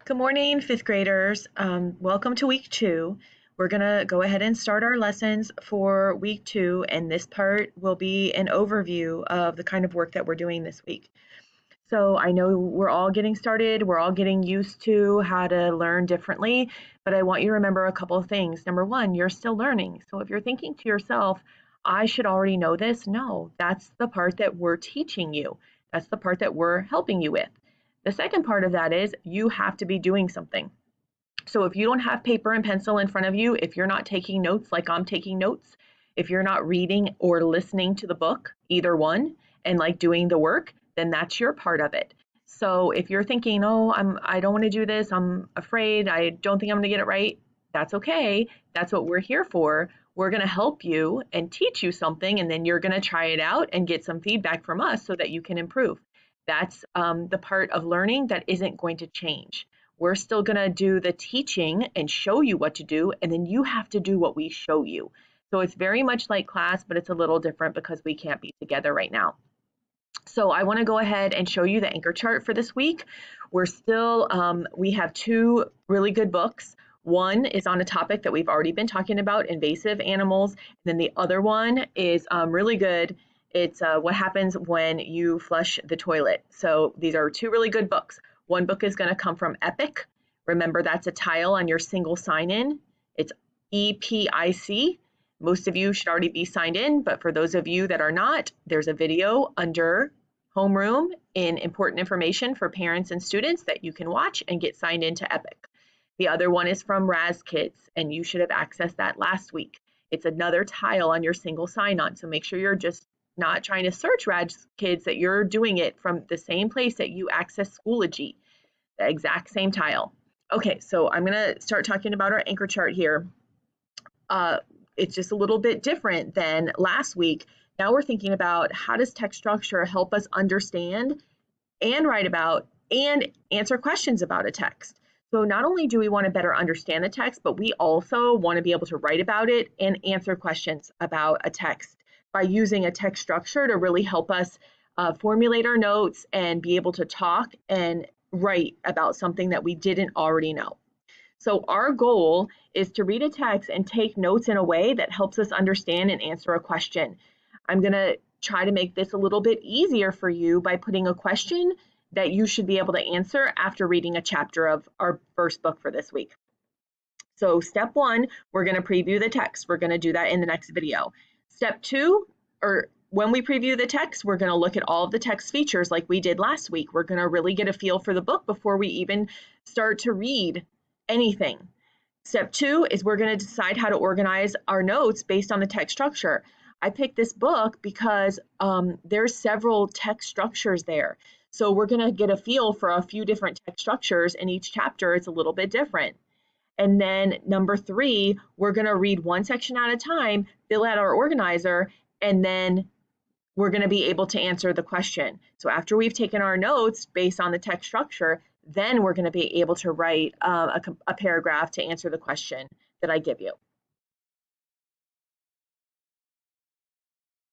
Good morning, fifth graders. Welcome to week two. We're going to go ahead and start our lessons for week two, and this part will be an overview of the kind of work that we're doing this week. So I know we're all getting started, we're all getting used to how to learn differently, but I want you to remember a couple of things. Number one, you're still learning. So if you're thinking to yourself, I should already know this, no, that's the part that we're teaching you. That's the part that we're helping you with. The second part of that is you have to be doing something. So if you don't have paper and pencil in front of you, if you're not taking notes like I'm taking notes, if you're not reading or listening to the book, either one, and like doing the work, then that's your part of it. So if you're thinking, oh, I don't want to do this, I'm afraid, I don't think I'm going to get it right, that's okay. That's what we're here for. We're going to help you and teach you something, and then you're going to try it out and get some feedback from us so that you can improve. That's the part of learning that isn't going to change. We're still going to do the teaching and show you what to do, and then you have to do what we show you. So it's very much like class, but it's a little different because we can't be together right now. So I want to go ahead and show you the anchor chart for this week. We have two really good books. One is on a topic that we've already been talking about, invasive animals. And then the other one is really good. It's what happens when you flush the toilet. So these are two really good books. One book is going to come from Epic. Remember, that's a tile on your single sign-in. It's EPIC. Most of you should already be signed in, but for those of you that are not, there's a video under Homeroom in important information for parents and students that you can watch and get signed into Epic. The other one is from RazKids, and you should have accessed that last week. It's another tile on your single sign-on, so make sure you're just not trying to search RazKids, that you're doing it from the same place that you access Schoology, the exact same tile. Okay, so I'm going to start talking about our anchor chart here. It's just a little bit different than last week. Now we're thinking about how does text structure help us understand and write about and answer questions about a text. So not only do we want to better understand the text, but we also want to be able to write about it and answer questions about a text by using a text structure to really help us formulate our notes and be able to talk and write about something that we didn't already know. So our goal is to read a text and take notes in a way that helps us understand and answer a question. I'm going to try to make this a little bit easier for you by putting a question that you should be able to answer after reading a chapter of our first book for this week. So step one, we're going to preview the text. We're going to do that in the next video. Step two, or when we preview the text, we're going to look at all of the text features like we did last week. We're going to really get a feel for the book before we even start to read anything. Step two is we're going to decide how to organize our notes based on the text structure. I picked this book because there's several text structures there. So we're going to get a feel for a few different text structures, and each chapter is a little bit different. And then number three, we're going to read one section at a time, fill out our organizer, and then we're going to be able to answer the question. So after we've taken our notes based on the text structure, then we're going to be able to write a paragraph to answer the question that I give you.